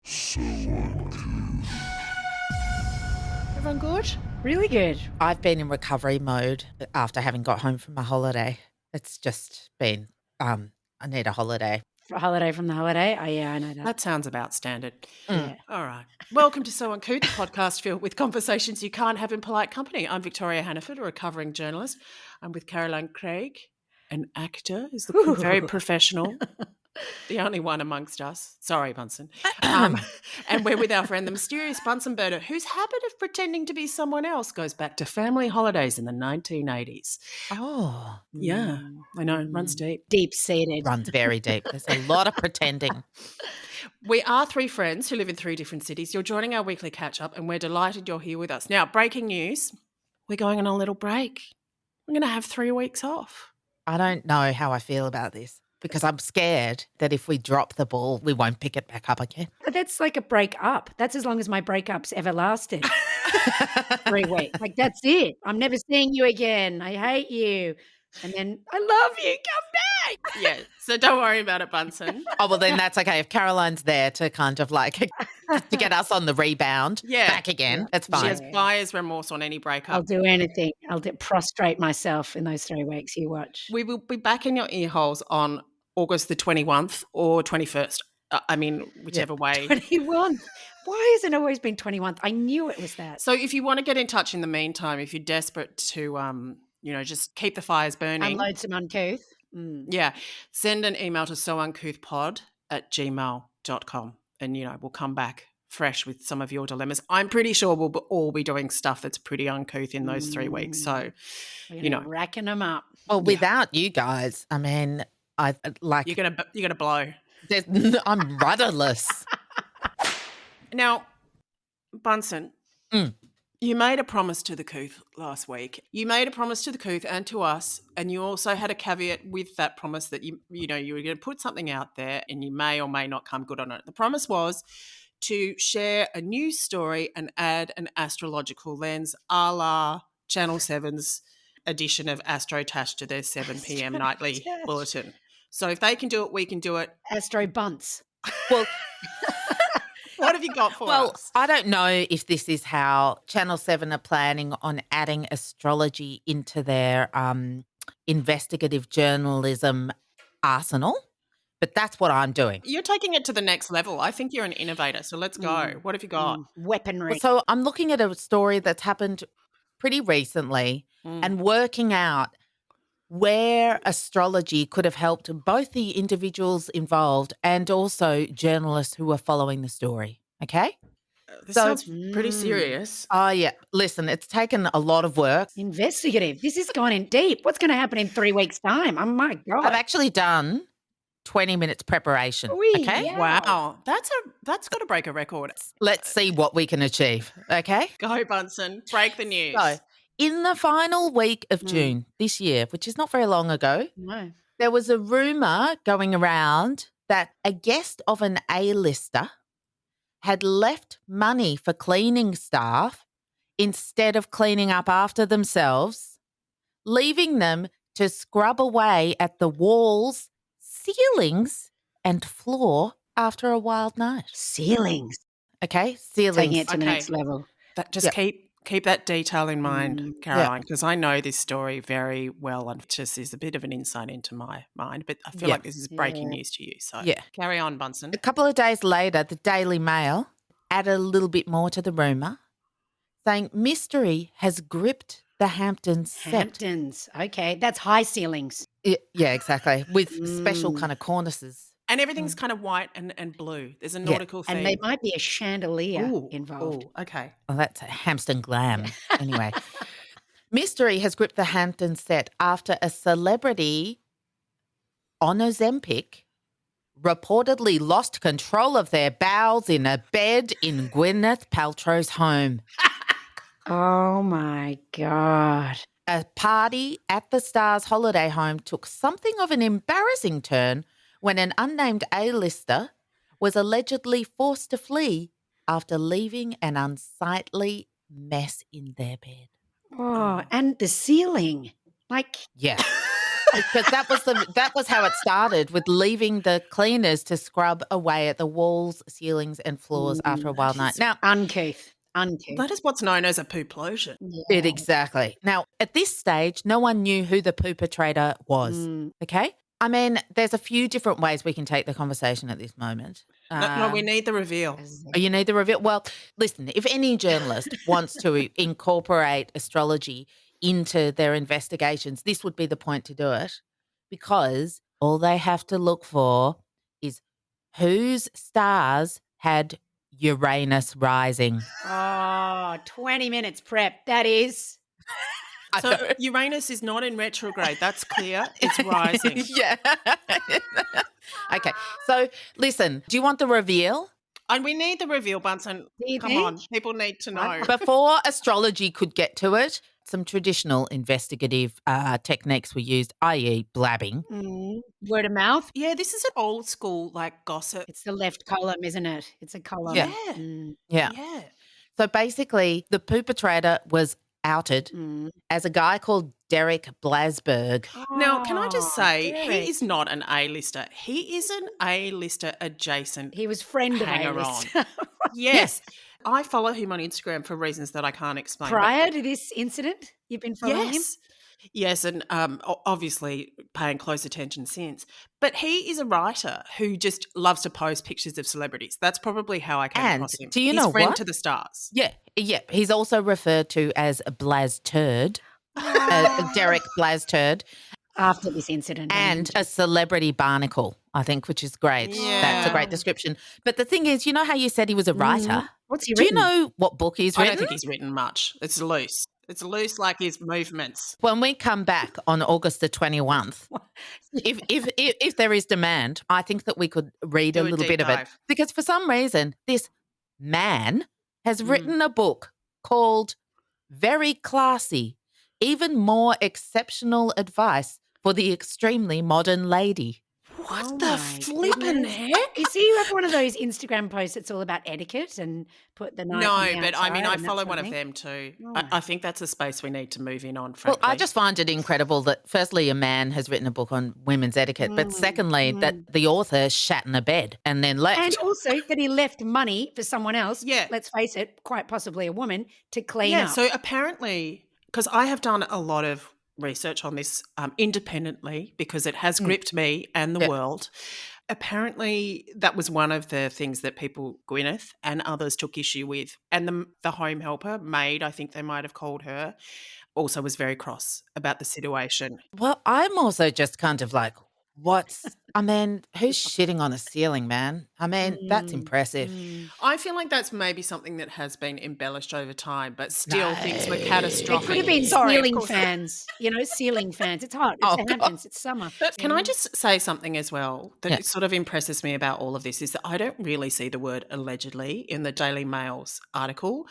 So uncouth. Everyone good? Really good. I've been in recovery mode after having got home from a holiday. It's just been, I need a holiday. For a holiday from the holiday. Oh, yeah, I know that. That sounds about standard. Yeah. All right. Welcome to So Uncouth, the podcast filled with conversations you can't have in polite company. I'm Victoria Hannaford, a recovering journalist. I'm with Caroline Craig, an actor who's looking very professional. The only one amongst us. Sorry, Bunsen. And we're with our friend, the mysterious Bunsen burner, whose habit of pretending to be someone else goes back to family holidays in the 1980s. Oh, Yeah, I know. Runs deep. Deep-seated. runs very deep. There's a lot of pretending. We are three friends who live in three different cities. You're joining our weekly catch-up, and we're delighted you're here with us. Now, breaking news, we're going on a little break. We're going to have 3 weeks off. I don't know how I feel about this because I'm scared that if we drop the ball, we won't pick it back up again. But that's like a break up. That's as long as my breakups ever lasted. 3 weeks. Like, that's it. I'm never seeing you again. I hate you. And then, I love you. Come back. Yeah, so don't worry about it, Bunsen. Oh, well, then that's okay. If Caroline's there to kind of like to get us on the rebound back again, that's She fine. has buyer's remorse on any breakup. I'll do anything. I'll prostrate myself in those 3 weeks. You watch. We will be back in your ear holes on August the 21st or 21st. Whichever way. 21. Why has it always been 21? I knew it was that. So if you want to get in touch in the meantime, if you're desperate to, just keep the fires burning. Unload some uncouth. Yeah, send an email to souncouthpod@gmail.com and, we'll come back fresh with some of your dilemmas. I'm pretty sure we'll all be doing stuff that's pretty uncouth in those 3 weeks. So, Racking them up. Well, without you guys, I mean, I like you're gonna blow. I'm rudderless. Now, Bunsen, you made a promise to the Couth last week. You made a promise to the Couth and to us, and you also had a caveat with that promise that you were going to put something out there, and you may or may not come good on it. The promise was to share a news story and add an astrological lens, a la Channel 7's edition of Astrotash to their 7 p.m. nightly bulletin. So if they can do it, we can do it. Astro bunts. Well, what have you got for us? I don't know if this is how Channel 7 are planning on adding astrology into their investigative journalism arsenal, but that's what I'm doing. You're taking it to the next level. I think you're an innovator, so let's go. What have you got? Weaponry. So I'm looking at a story that's happened pretty recently and working out where astrology could have helped both the individuals involved and also journalists who are following the story. Okay? This sounds pretty serious. Oh, yeah. Listen, it's taken a lot of work. Investigative. This is going in deep. What's going to happen in 3 weeks' time? Oh, my God. I've actually done 20 minutes preparation. Okay? Yeah. Wow. That's got to break a record. Let's see what we can achieve. Okay? Go, Bunsen. Break the news. So, in the final week of June this year, which is not very long ago, No. there was a rumor going around that a guest of an A-lister had left money for cleaning staff instead of cleaning up after themselves, leaving them to scrub away at the walls, ceilings, and floor after a wild night. Ceilings. Okay? Ceilings. Taking it to the Okay. next level. Just keep that detail in mind, Caroline, because I know this story very well and it just is a bit of an insight into my mind, but I feel like this is breaking news to you. So carry on, Bunsen. A couple of days later, the Daily Mail added a little bit more to the rumour, saying mystery has gripped the Hamptons set. Hamptons. Okay. That's high ceilings. Yeah, exactly. With special kind of cornices. And everything's kind of white and blue. There's a nautical theme. And there might be a chandelier involved. Ooh, okay. Well, that's a Hampton glam. Anyway, mystery has gripped the Hampton set after a celebrity on Ozempic reportedly lost control of their bowels in a bed in Gwyneth Paltrow's home. Oh, my God. A party at the star's holiday home took something of an embarrassing turn when an unnamed A-lister was allegedly forced to flee after leaving an unsightly mess in their bed. Oh, and the ceiling. Like, Yeah. Because that was how it started, with leaving the cleaners to scrub away at the walls, ceilings, and floors after a wild night. Now, Uncouth. That is what's known as a pooplosion. Yeah. exactly. Now, at this stage, no one knew who the perpetrator was. Okay. I mean, there's a few different ways we can take the conversation at this moment. No, we need the reveal. You need the reveal. Well, listen, if any journalist wants to incorporate astrology into their investigations, this would be the point to do it, because all they have to look for is whose stars had Uranus rising. Oh, 20 minutes prep. That is. So Uranus is not in retrograde. That's clear. It's rising. Yeah. Okay. So listen, do you want the reveal? And we need the reveal, Bunsen. Do you Come think? on. People need to know. Before astrology could get to it, some traditional investigative techniques were used, i.e. blabbing. Word of mouth. Yeah, this is an old school like gossip. It's the left column, isn't it? It's a column. Yeah. Yeah. Yeah. So basically, the perpetrator was outed as a guy called Derek Blasberg. Now, can I just say, Derek. he is not an A-lister. He is an A-lister adjacent. He was friend of Hanger A-list. Yes. I follow him on Instagram for reasons that I can't explain. Prior to this incident, you've been following him? Yes, and obviously paying close attention since. But he is a writer who just loves to post pictures of celebrities. That's probably how I came across him. Do you He's know friend what? to the stars. Yeah. He's also referred to as a Blas Turd, Derek Blas Turd, After this incident. and a celebrity barnacle, I think, which is great. That's a Yeah. great description. But the thing is, you know how you said he was a writer? What's he Do you written? know what book he's I written? don't think he's written much. It's loose. It's loose like his movements. When we come back on August the 21st, if there is demand, I think that we could read Do a a little deep bit of it. dive. Because for some reason, this man has written a book called Very Classy, Even More Exceptional Advice for the Extremely Modern Lady. What Oh the my flippin' goodness. heck? You see, you have one of those Instagram posts that's all about etiquette and put the knife on the No, but I mean, outside I and that follow sort one of of thing. them too. Oh. I think that's a space we need to move in on, Well, frankly. I just find it incredible that, firstly, a man has written a book on women's etiquette, but secondly, that the author shat in a bed and then left. And also that he left money for someone else, Yeah. let's face it, quite possibly a woman, to clean Yeah, up. so apparently, because I have done a lot of research on this independently because it has gripped me and the world. Apparently, that was one of the things that people, Gwyneth and others, took issue with. And the home helper, maid, I think they might have called her, also was very cross about the situation. Well, I'm also just kind of like, who's shitting on a ceiling, man? I mean, that's impressive. I feel like that's maybe something that has been embellished over time, but still things were It catastrophic. could have been Sorry, of ceiling course. fans, ceiling fans. It's hot. Oh, It happens. It's summer. Can I just say something as well that Yeah. sort of impresses me about all of this is that I don't really see the word allegedly in the Daily Mail's article.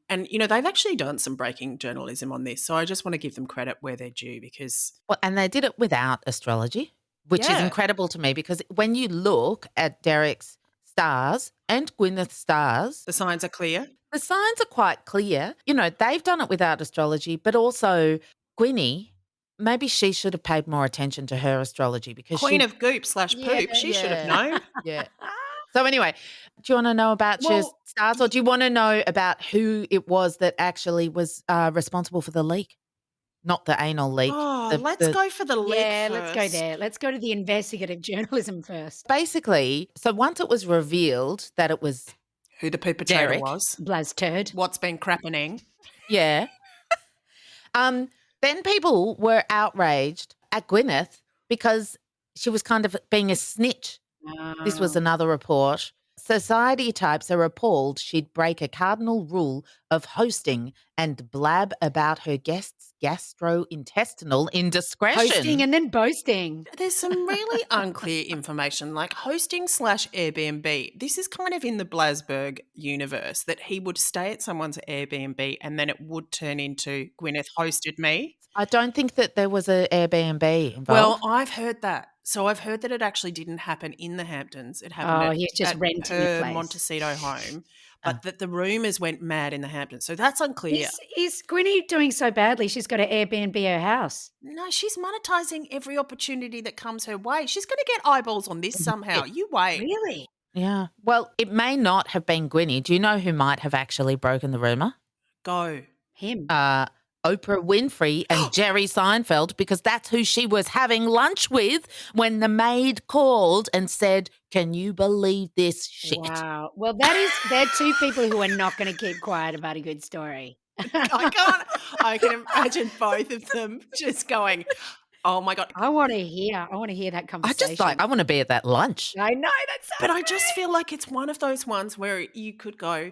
And, they've actually done some breaking journalism on this. So I just want to give them credit where they're due because Well, and they did it without astrology, which is Yeah. incredible to me, because when you look at Derek's stars and Gwyneth's stars, the signs are clear. the signs are quite clear. They've done it without astrology, but also Gwynny, maybe she should have paid more attention to her astrology, because Queen of goop / poop. Yeah, She should have yeah. known. Yeah. So anyway, do you want to know about your Well, stars, or do you want to know about who it was that actually was responsible for the leak? Not the anal leak. Oh, let's go for the leak Yeah, first. let's go there. Let's go to the investigative journalism first. Basically, so once it was revealed that it was, Who the perpetrator Derek. was. Blaz turd. What's been crappening. yeah, then people were outraged at Gwyneth because she was kind of being a snitch. This was another report. Society types are appalled she'd break a cardinal rule of hosting and blab about her guests' gastrointestinal indiscretion. Hosting and then boasting. There's some really unclear information, like hosting / Airbnb. This is kind of in the Blasberg universe, that he would stay at someone's Airbnb and then it would turn into Gwyneth hosted me. I don't think that there was an Airbnb involved. Well, I've heard that. So I've heard that it actually didn't happen in the Hamptons. It happened he's just at renting a her place. Montecito home, but that the rumours went mad in the Hamptons. So that's unclear. Is Gwynnie doing so badly she's got to Airbnb her house? No, she's monetising every opportunity that comes her way. She's going to get eyeballs on this somehow. You wait. Really? Yeah. Well, it may not have been Gwynnie. Do you know who might have actually broken the rumour? Go. Him. Oprah Winfrey and Jerry Seinfeld, because that's who she was having lunch with when the maid called and said, "Can you believe this shit?" Wow. Well, they're two people who are not going to keep quiet about a good story. I can imagine both of them just going, oh my God. I want to hear that conversation. I want to be at that lunch. I know that's so But I just feel like it's one of those ones where you could go,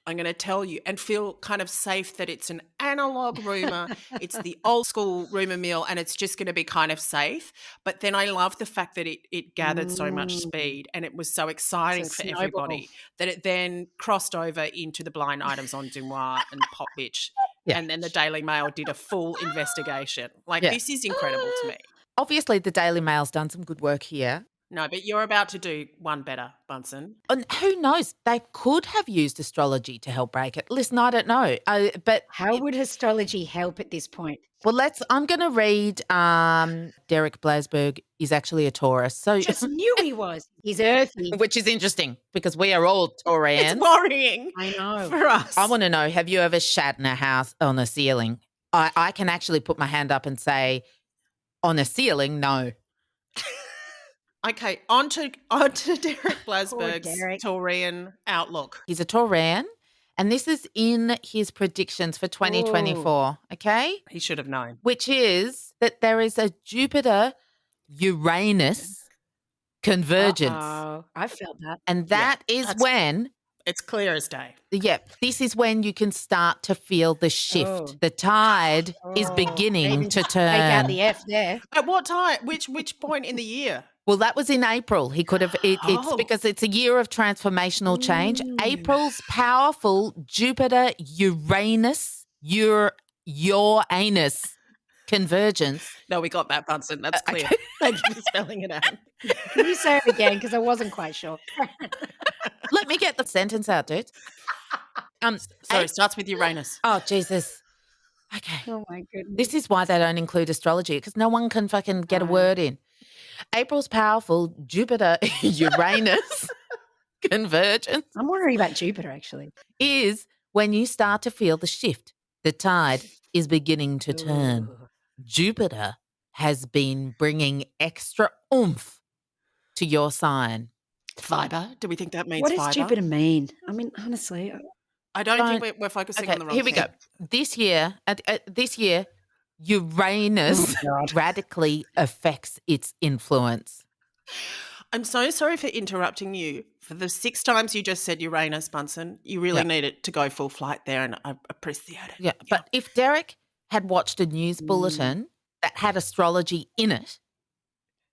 I'm going to tell you, and feel kind of safe that it's an analog rumour. It's the old school rumour mill, and it's just going to be kind of safe. But then I love the fact that it gathered so much speed, and it was so exciting for snowball. everybody that it then crossed over into the blind items on Deuxmoi and Pop Bitch. Yeah. And then the Daily Mail did a full investigation. This is incredible to me. Obviously, the Daily Mail's done some good work here. No, but you're about to do one better, Bunsen. And who knows? They could have used astrology to help break it. Listen, I don't know. But How would astrology help at this point? well, I'm going to read. Derek Blasberg is actually a Taurus, so Just knew he was. He's earthy. which is interesting because we are all Taurians. It's worrying I know. for us. I want to know: have you ever shat in a house on a ceiling? I can actually put my hand up and say, on a ceiling, no. Okay, on to Derek Blasberg's Derek. Taurian outlook. He's a Taurian, and this is in his predictions for 2024. Okay, He should have known. which is that there is a Jupiter-Uranus convergence. Oh, I felt that. And that is that's- when, It's clear as day. this is when you can start to feel the shift. Oh. The tide is beginning Even to Take out turn. the F there. At what time? Which point in the year? Well, that was in April. He could have, it's Oh. because it's a year of transformational change. April's powerful Jupiter-Uranus, your anus convergence. No, we got that, Bunsen. That's clear. Okay. Thank you for spelling it out. Can you say it again? Because I wasn't quite sure. Let me get the sentence out, dude. So it starts with Uranus. Oh, Jesus. Okay. Oh, my goodness. This is why they don't include astrology, because no one can fucking get a word in. April's powerful Jupiter-Uranus convergence I'm wondering about Jupiter, actually. is when you start to feel the shift. The tide is beginning to turn. Ooh. Jupiter has been bringing extra oomph to your sign. Fiber. Do we think that means What does fiber? Jupiter mean? I mean, honestly, I don't think we're focusing on the wrong here we thing. go. This year, Uranus God. radically affects its influence. I'm so sorry for interrupting you. For the 6 times you just said Uranus, Bunsen, you really needed to go full flight there, and I appreciate it. Yeah, but if Derek had watched a news bulletin that had astrology in it,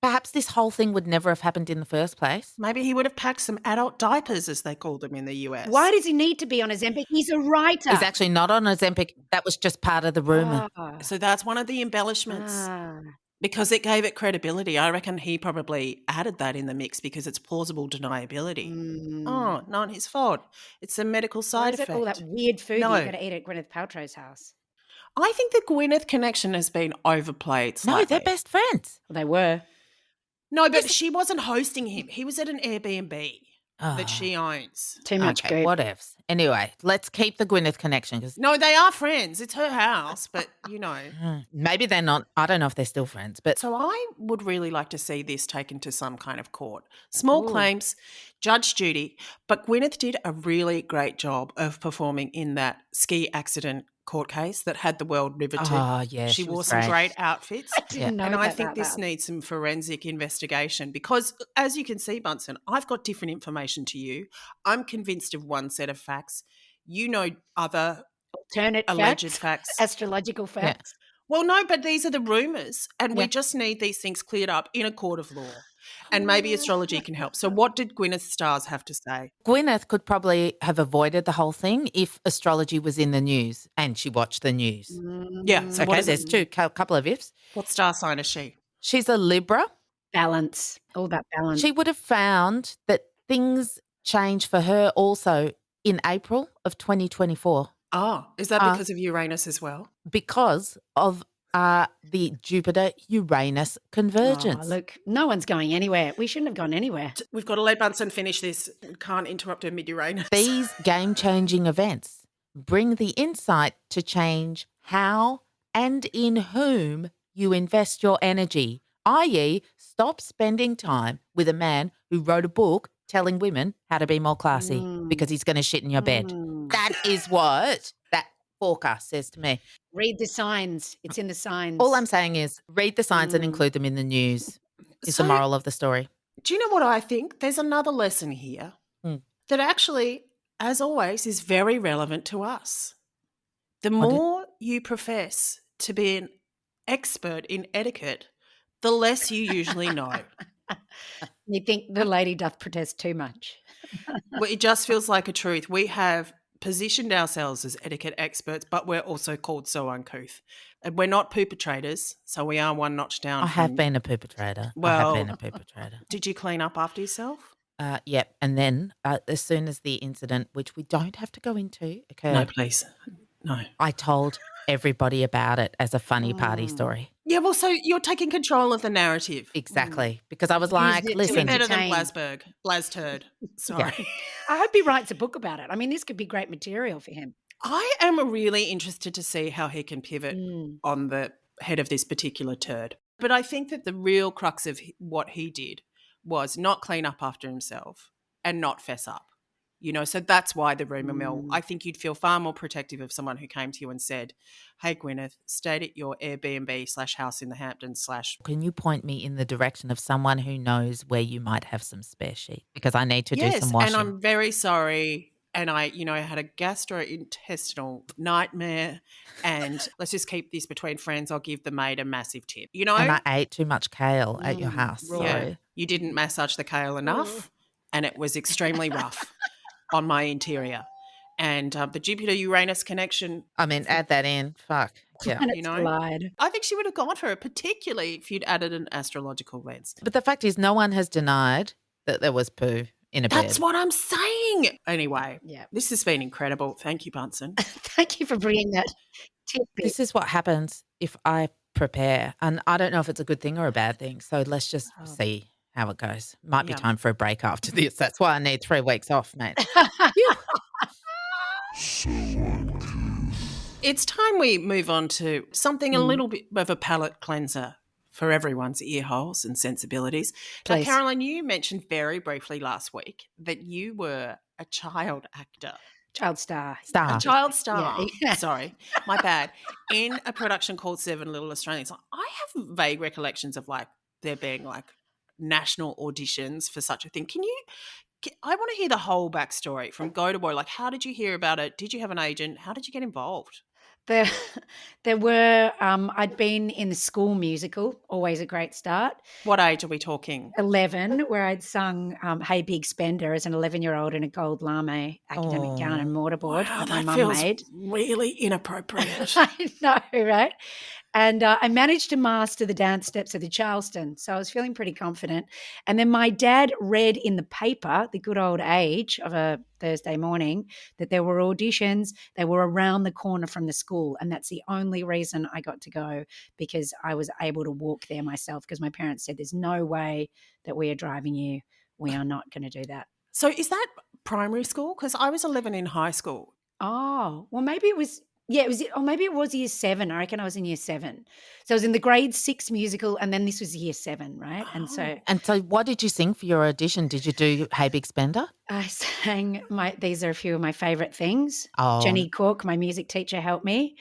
perhaps this whole thing would never have happened in the first place. Maybe he would have packed some adult diapers, as they called them in the US. why does he need to be on Ozempic? He's a writer. He's actually not on Ozempic. That was just part of the rumor. Ah. So that's one of the embellishments. Ah. Because it gave it credibility. I reckon he probably added that in the mix because it's plausible deniability. Mm. Oh, not his fault. It's a medical Why side is it effect. all that weird food No. that you got to eat at Gwyneth Paltrow's house? I think the Gwyneth connection has been overplayed No, slightly. they're best friends. Well, they were. No, but she wasn't hosting him. He was at an Airbnb Oh, that she owns. Too much okay, good. whatevs. Anyway, let's keep the Gwyneth connection because No, they are friends. It's her house, but you know. maybe they're not. I don't know if they're still friends, but So I would really like to see this taken to some kind of court. Small Ooh. claims, Judge Judy, but Gwyneth did a really great job of performing in that ski accident court case that had the world riveted. yeah, she was wore some great outfits. Didn't know And I about think that. this needs some forensic investigation because, as you can see, Bunsen, I've got different information to you. I'm convinced of one set of facts. You know other alternate alleged facts, facts. astrological facts. Well, no, but these are the rumours, and we Yeah. just need these things cleared up in a court of law. And maybe astrology can help. So what did Gwyneth's stars have to say? Gwyneth could probably have avoided the whole thing if astrology was in the news and she watched the news. Yeah, so what Okay, is there's it? couple of ifs. What star sign is she? She's a Libra. Balance, all about balance. She would have found that things change for her also in April of 2024 Oh, is that because of Uranus as well? because of the Jupiter-Uranus convergence. Oh, look, no one's going anywhere. We shouldn't have gone anywhere. We've got to let Bunsen finish this. We can't interrupt her mid-Uranus. These game-changing events bring the insight to change how and in whom you invest your energy, i.e., stop spending time with a man who wrote a book telling women how to be more classy because he's going to shit in your bed. That is what that forecast says to me. Read the signs. It's in the signs. All I'm saying is read the signs and include them in the news is the moral of the story. Do you know what I think? There's another lesson here that actually, as always, is very relevant to us. The more you profess to be an expert in etiquette, the less you usually know. You think the lady doth protest too much. Well, it just feels like a truth. We have positioned ourselves as etiquette experts, but we're also called so uncouth. And we're not perpetrators, so we are one notch down. I have been a perpetrator. Did you clean up after yourself? Yep. And then as soon as the incident, which we don't have to go into, occurred. No, please. No. I told everybody about it as a funny party story. Yeah, well, so you're taking control of the narrative. Exactly. Because I was like, listen. You're better than Blasturd. Sorry. Yeah. I hope he writes a book about it. I mean, this could be great material for him. I am really interested to see how he can pivot on the head of this particular turd. But I think that the real crux of what he did was not clean up after himself and not fess up. You know, so that's why the rumour mill, I think you'd feel far more protective of someone who came to you and said, hey, Gwyneth, stayed at your Airbnb/house in the Hamptons/ Can you point me in the direction of someone who knows where you might have some spare sheet? Because I need to do some washing. And I'm very sorry. And I had a gastrointestinal nightmare. And let's just keep this between friends. I'll give the maid a massive tip. You know? And I ate too much kale at your house. Yeah. You didn't massage the kale enough. And it was extremely rough on my interior. And the Jupiter-Uranus connection. I mean, add that in. Fuck. Yeah. And it's lied. I think she would have gone for it, particularly if you'd added an astrological lens. But the fact is, no one has denied that there was poo in a bed. That's what I'm saying. Anyway, this has been incredible. Thank you, Bunsen. Thank you for bringing that tidbit. This is what happens if I prepare. And I don't know if it's a good thing or a bad thing. So let's just see how it goes. Might be time for a break after this. That's why I need 3 weeks off, mate. It's time we move on to something a little bit of a palate cleanser for everyone's ear holes and sensibilities. Now, Caroline, you mentioned very briefly last week that you were a child actor. Child star. A child star. Yeah. Sorry, my bad. In a production called Seven Little Australians. I have vague recollections of there being national auditions for such a thing. I want to hear the whole backstory from go to woe. How did you hear about it? Did you have an agent? How did you get involved? There were, I'd been in the school musical, always a great start. What age are we talking? 11, where I'd sung Hey Big Spender as an 11-year-old in a gold lame academic gown and mortarboard that my mum made. Really inappropriate. I know, right? And I managed to master the dance steps of the Charleston, so I was feeling pretty confident. And then my dad read in the paper, the good old age of a Thursday morning, that there were auditions. They were around the corner from the school, and that's the only reason I got to go, because I was able to walk there myself, because my parents said there's no way that we are driving you. We are not going to do that. So is that primary school? Because I was 11 in high school. Oh, well, maybe it was... Yeah, maybe it was year 7. I reckon I was in year 7. So I was in the grade 6 musical, and then this was year 7, right? And so what did you sing for your audition? Did you do Hey Big Spender? I sang these are a few of my favourite things. Oh. Jenny Cook, my music teacher, helped me.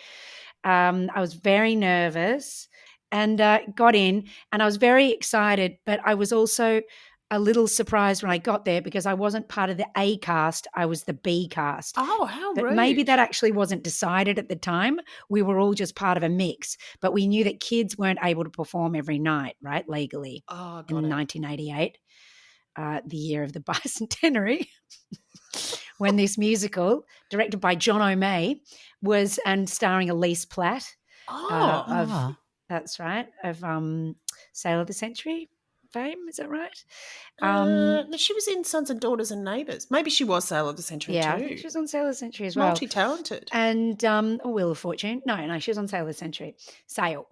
I was very nervous and got in, and I was very excited, but I was also a little surprised when I got there, because I wasn't part of the A cast, I was the B cast. Oh, how but rude. Maybe that actually wasn't decided at the time. We were all just part of a mix, but we knew that kids weren't able to perform every night, right, legally. Oh, got in it. 1988, the year of the bicentenary, when this musical, directed by John O'May, was and starring Elise Platt. That's right, of Sail of the Century. fame. Is that right? No, she was in Sons and Daughters and Neighbours. Maybe she was Sale of the Century Yeah, too. I think she was on Sailor Century as well. Multi-talented. And Wheel of Fortune. No, she was on Sailor Century. Sale.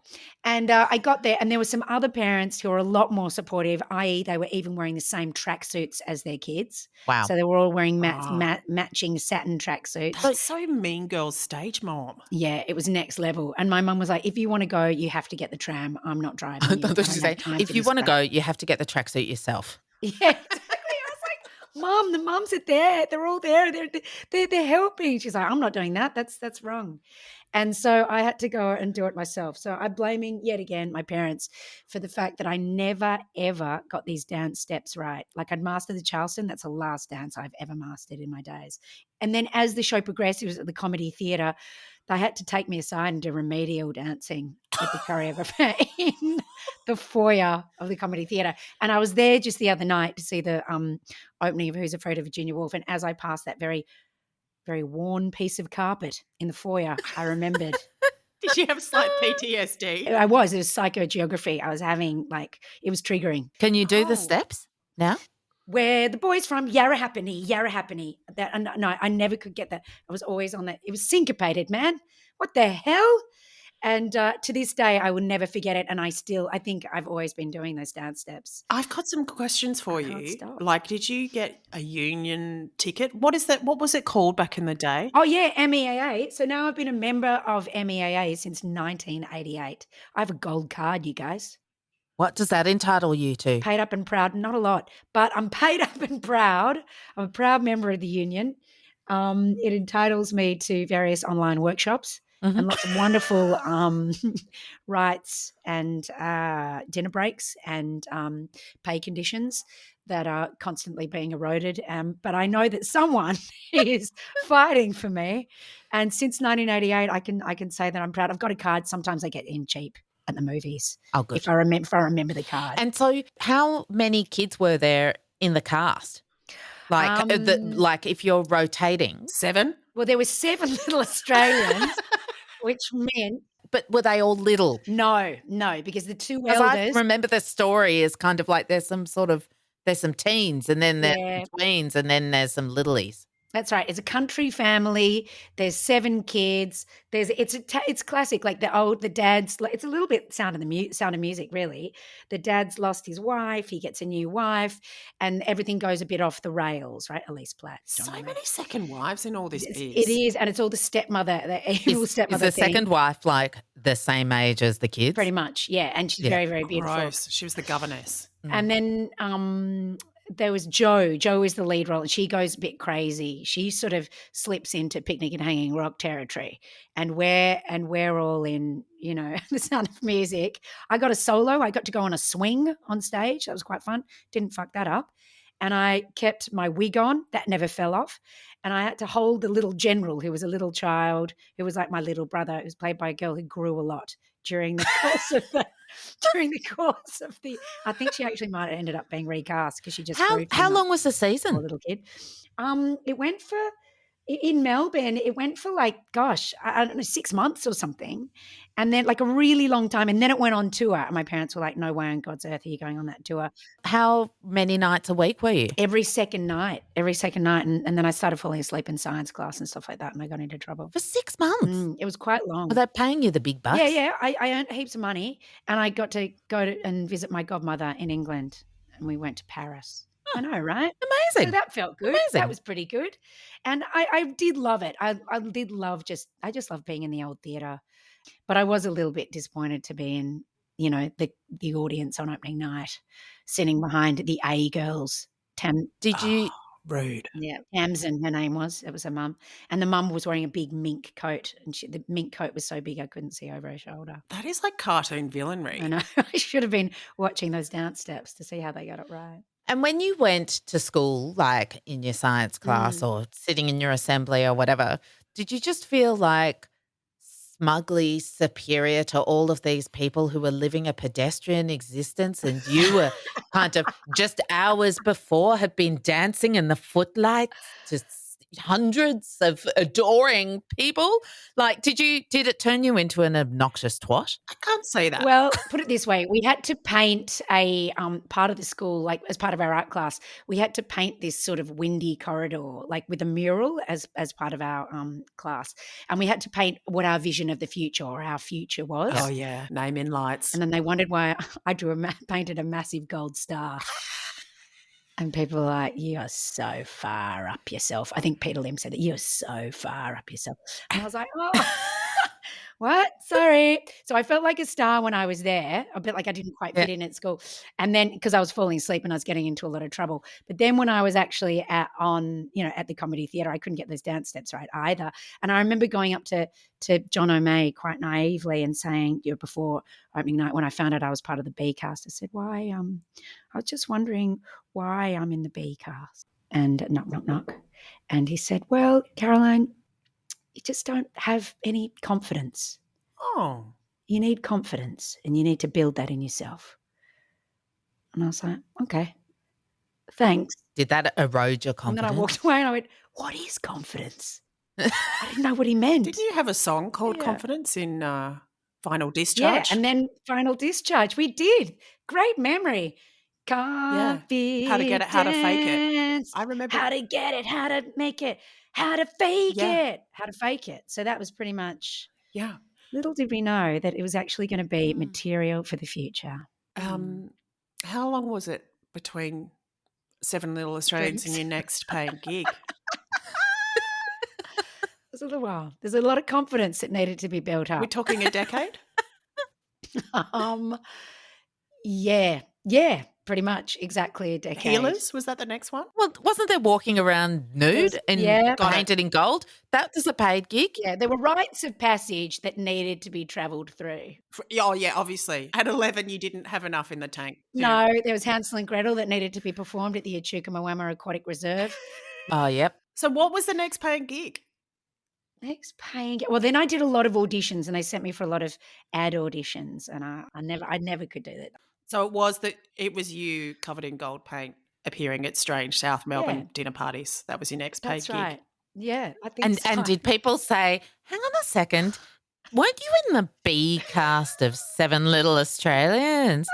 And I got there, and there were some other parents who were a lot more supportive, i.e. they were even wearing the same tracksuits as their kids. Wow. So they were all wearing matching satin tracksuits. That's so Mean Girls stage mom. Yeah, it was next level. And my mum was like, if you want to go, you have to get the tram. I'm not driving. I thought she said, if you want to go, you have to get the tracksuit yourself. Yeah, exactly. I was like, Mum, the mums are there. They're all there. They're helping. She's like, I'm not doing that. That's wrong. And so I had to go and do it myself. So I'm blaming yet again my parents for the fact that I never, ever got these dance steps right. Like I'd mastered the Charleston. That's the last dance I've ever mastered in my days. And then as the show progressed, it was at the Comedy Theatre, they had to take me aside and do remedial dancing with the choreographer in the foyer of the Comedy Theatre. And I was there just the other night to see the opening of Who's Afraid of Virginia Woolf. And as I passed that very, very worn piece of carpet in the foyer, I remembered. Did you have slight PTSD? It was psychogeography. I was having it was triggering. Can you do the steps now? Where the boys from? Yarrahappini. No, I never could get that. I was always on that. It was syncopated, man. What the hell? And to this day, I will never forget it. And I think I've always been doing those dance steps. I've got some questions for you. Stop. Like, did you get a union ticket? What is that? What was it called back in the day? Oh, yeah, MEAA. So now I've been a member of MEAA since 1988. I have a gold card, you guys. What does that entitle you to? Paid up and proud, not a lot, but I'm paid up and proud. I'm a proud member of the union. It entitles me to various online workshops and lots of wonderful rights and dinner breaks and pay conditions that are constantly being eroded. But I know that someone is fighting for me. And since 1988, I can say that I'm proud. I've got a card. Sometimes I get in cheap at the movies. Oh, good. If I remember the card. And so how many kids were there in the cast? Like if you're rotating? 7? Well, there were 7 little Australians, which meant. But were they all little? No, because the two Because I elders. remember the story is kind of like there's some teens and then there's tweens and then there's some littlies. That's right. It's a country family. There's 7 kids. It's classic. Like the dad's. It's a little bit Sound of Music, really. The dad's lost his wife. He gets a new wife, and everything goes a bit off the rails, right? Elise Platt. So many second wives in all this biz. It is, and it's all the stepmother, the evil stepmother. Is the second wife like the same age as the kids? Pretty much, yeah. And she's very, very beautiful. Gross. She was the governess. And then there was Jo. Jo is the lead role, and she goes a bit crazy. She sort of slips into Picnic and Hanging Rock territory, and we're all in, the Sound of Music. I got a solo. I got to go on a swing on stage. That was quite fun. Didn't fuck that up. And I kept my wig on. That never fell off. And I had to hold the little general, who was a little child, who was like my little brother, who was played by a girl who grew a lot during the course of the I think she actually might have ended up being recast because she just how long was the season? Poor little kid. It went for in Melbourne. It went for I don't know, 6 months or something, and then a really long time. And then it went on tour. And my parents were like, "No way on God's earth are you going on that tour?" How many nights a week were you? Every second night, and then I started falling asleep in science class and stuff like that, and I got into trouble For 6 months? It was quite long. Were they paying you the big bucks? Yeah. I earned heaps of money, and I got to go and visit my godmother in England, and we went to Paris. I know, right? Amazing. So that felt good. Amazing. That was pretty good. And I did love it. I just love being in the old theatre. But I was a little bit disappointed to be in, the audience on opening night, sitting behind the A girls. Did you? Rude. Yeah, Tamsin, her name was. It was her mum. And the mum was wearing a big mink coat, and the mink coat was so big I couldn't see over her shoulder. That is like cartoon villainry. I know. I should have been watching those dance steps to see how they got it right. And when you went to school, like in your science class or sitting in your assembly or whatever, did you just feel like smugly superior to all of these people who were living a pedestrian existence, and you were kind of just hours before had been dancing in the footlights, just hundreds of adoring people. Like, did it turn you into an obnoxious twat? I can't say that. Well, put it this way, we had to paint a part of the school, like as part of our art class, we had to paint this sort of windy corridor, like with a mural as part of our class. And we had to paint what our vision of the future or our future was. Oh, yeah. Name in lights. And then they wondered why I painted a massive gold star. And people were like, you are so far up yourself. I think Peter Lim said that, you're so far up yourself. And I was like, oh, what? Sorry. So I felt like a star when I was there, a bit like I didn't quite fit in at school. And then because I was falling asleep and I was getting into a lot of trouble. But then when I was actually at the Comedy Theatre, I couldn't get those dance steps right either. And I remember going up to John O'May quite naively and saying, before opening night, when I found out I was part of the B cast, I said, why, I was just wondering why I'm in the B cast. And knock, knock, knock. And he said, well, Caroline, you just don't have any confidence. Oh. You need confidence and you need to build that in yourself. And I was like, okay, thanks. Did that erode your confidence? And then I walked away and I went, what is confidence? I didn't know what he meant. Didn't you have a song called Confidence in Final Discharge? Yeah, and then Final Discharge. We did. Great memory. Confidence. How to get it, how to fake it. I remember. How to get it, how to make it, how to fake it, how to fake it. So that was pretty much. Yeah. Little did we know that it was actually going to be material for the future. How long was it between Seven Little Australians and your next paying gig? It was a little while. There's a lot of confidence that needed to be built up. We're talking a decade? Yeah, pretty much exactly a decade. Healers, was that the next one? Well, wasn't there walking around nude and painted in gold? That was a paid gig. Yeah, there were rites of passage that needed to be travelled through. Oh, yeah, obviously. At 11, you didn't have enough in the tank. No, there was Hansel and Gretel that needed to be performed at the Echuca-Moama Aquatic Reserve. Oh, yep. So what was the next paying gig? Well, then I did a lot of auditions and they sent me for a lot of ad auditions and I never could do that. So it was you covered in gold paint appearing at strange South Melbourne dinner parties. That was your next paid gig. That's right. Yeah, I think so. And did people say, hang on a second, weren't you in the B cast of Seven Little Australians?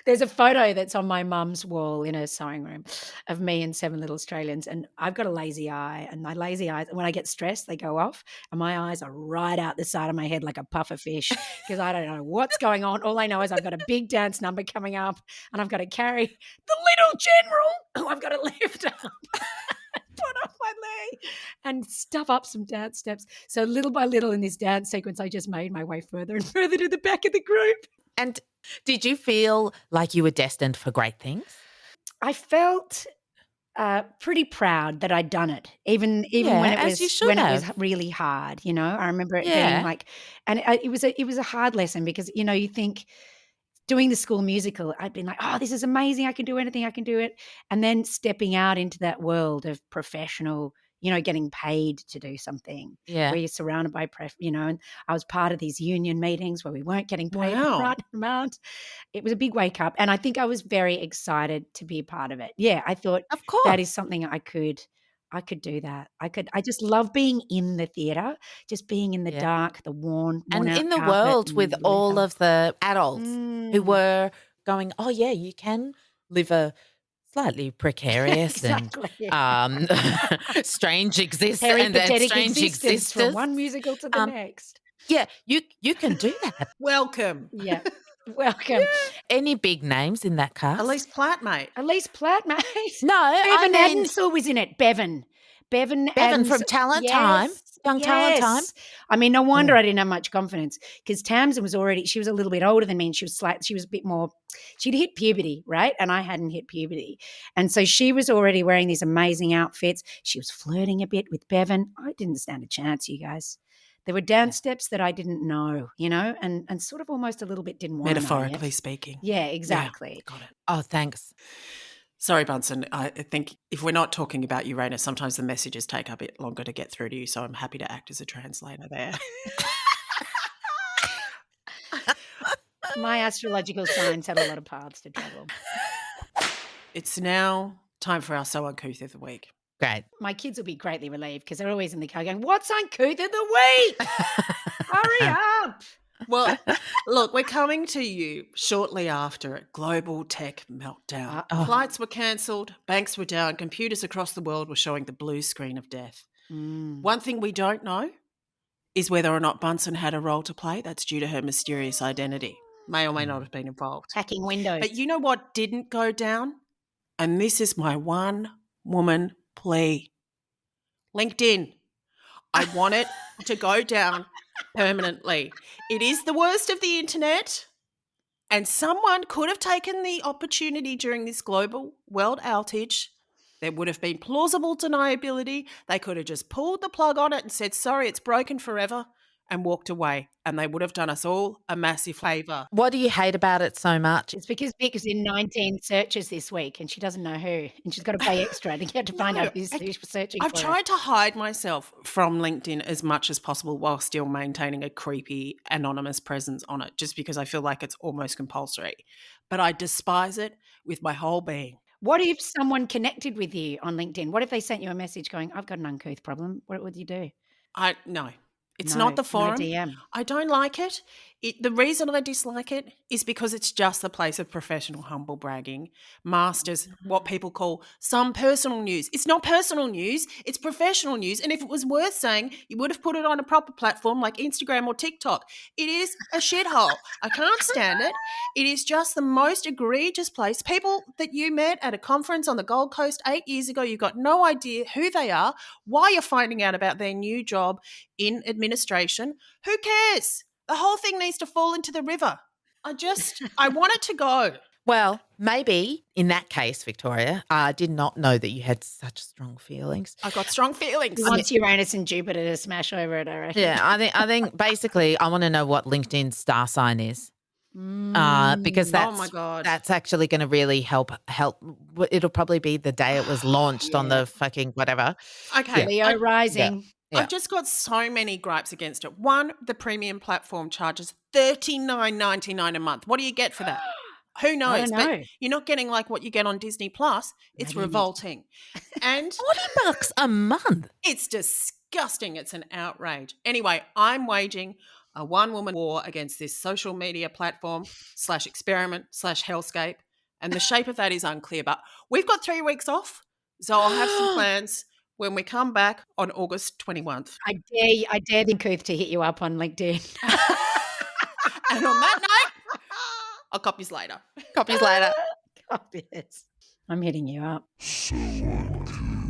There's a photo that's on my mum's wall in her sewing room of me and Seven Little Australians, and I've got a lazy eye, and my lazy eyes, when I get stressed, they go off, and my eyes are right out the side of my head like a puffer fish because I don't know what's going on. All I know is I've got a big dance number coming up, and I've got to carry the little general who I've got to lift up. Put off my leg and stuff up some dance steps. So little by little in this dance sequence, I just made my way further and further to the back of the group. And did you feel like you were destined for great things? I felt pretty proud that I'd done it, even when it was really hard. You know, I remember it being like, and it was a hard lesson because you think. Doing the school musical, I'd been like, oh, this is amazing. I can do anything. I can do it. And then stepping out into that world of professional, getting paid to do something where you're surrounded by, and I was part of these union meetings where we weren't getting paid the right amount. It was a big wake up. And I think I was very excited to be a part of it. Yeah, I thought of course that is something I could do that. I just love being in the theatre, just being in the dark, the worn and out in the carpet world with all of the adults who were going, oh yeah, you can live a slightly precarious and strange existence from one musical to the next. Yeah, you can do that. Welcome. Yeah. Welcome. Any big names in that cast? Elise Platt, mate. No, Bevan Adenshaw was in it. Bevan from Talent Time. Talent Time. I mean, no wonder I didn't have much confidence because Tamsin she was a little bit older than me and she was a bit more, she'd hit puberty, right? And I hadn't hit puberty. And so she was already wearing these amazing outfits. She was flirting a bit with Bevan. I didn't stand a chance, you guys. There were dance steps that I didn't know, and sort of almost a little bit didn't want to know. Metaphorically speaking. Yeah, exactly. Yeah, got it. Oh, thanks. Sorry, Bunsen. I think if we're not talking about Uranus, sometimes the messages take a bit longer to get through to you, so I'm happy to act as a translator there. My astrological signs had a lot of paths to travel. It's now time for our So Uncouth of the Week. Great. My kids will be greatly relieved because they're always in the car going, "What's Uncouth of the week? Hurry up." Well, look, we're coming to you shortly after a global tech meltdown. Uh-oh. Flights were cancelled, banks were down, computers across the world were showing the blue screen of death. One thing we don't know is whether or not Bunsen had a role to play. That's due to her mysterious identity. May or may not have been involved. Hacking windows. But you know what didn't go down? And this is my one woman plea. LinkedIn. I want it to go down permanently. It is the worst of the internet, and someone could have taken the opportunity during this global world outage. There would have been plausible deniability. They could have just pulled the plug on it and said, sorry, it's broken forever, and walked away. And they would have done us all a massive favour. What do you hate about it so much? It's because Vic is in 19 searches this week and she doesn't know who. And she's got to pay extra to get to find out who's searching I've for her. tried to hide myself from LinkedIn as much as possible while still maintaining a creepy anonymous presence on it, just because I feel like it's almost compulsory. But I despise it with my whole being. What if someone connected with you on LinkedIn? What if they sent you a message going, I've got an uncouth problem? What would you do? No. It's No, not the forum. not a DM. I don't like it. The reason I dislike it is because it's just a place of professional humble bragging, masters, what people call some personal news. It's not personal news, it's professional news. And if it was worth saying, you would have put it on a proper platform like Instagram or TikTok. It is a shithole. I can't stand it. It is just the most egregious place. People that you met at a conference on the Gold Coast 8 years ago, you've got no idea who they are, why you're finding out about their new job in administration. Who cares? The whole thing needs to fall into the river. I want it to go. Well, maybe in that case, Victoria, I did not know that you had such strong feelings. I've got strong feelings. He wants Uranus and Jupiter to smash over it, I reckon. Yeah, I think basically I want to know what LinkedIn's star sign is. Because oh my God. that's actually going to really help. It'll probably be the day it was launched on the fucking whatever. Okay. Leo rising. Yeah. I've just got so many gripes against it. One, the premium platform charges $39.99 a month. What do you get for that? Who knows? I don't know. But you're not getting like what you get on Disney Plus. It's revolting. And $40 a month. it's disgusting. It's an outrage. Anyway, I'm waging a one-woman war against this social media platform /experiment/hellscape. And the shape of that is unclear. But we've got 3 weeks off, so I'll have some plans when we come back on August 21st. I dare the Uncouth to hit you up on LinkedIn. And on that note, I'll copy you later. Copies later. Copies. I'm hitting you up. So uncouth.